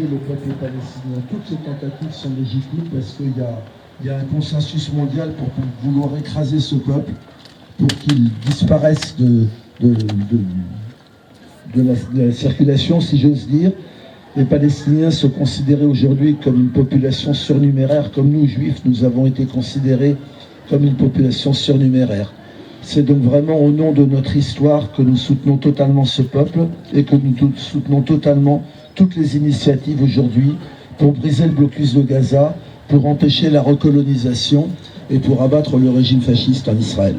Le peuple palestinien, toutes ces tentatives sont légitimes parce qu'il y a un consensus mondial pour vouloir écraser ce peuple, pour qu'il disparaisse de la circulation, si j'ose dire. Les Palestiniens sont considérés aujourd'hui comme une population surnuméraire, comme nous, Juifs, nous avons été considérés comme une population surnuméraire. C'est donc vraiment au nom de notre histoire que nous soutenons totalement ce peuple et que nous soutenons totalement toutes les initiatives aujourd'hui pour briser le blocus de Gaza, pour empêcher la recolonisation et pour abattre le régime fasciste en Israël.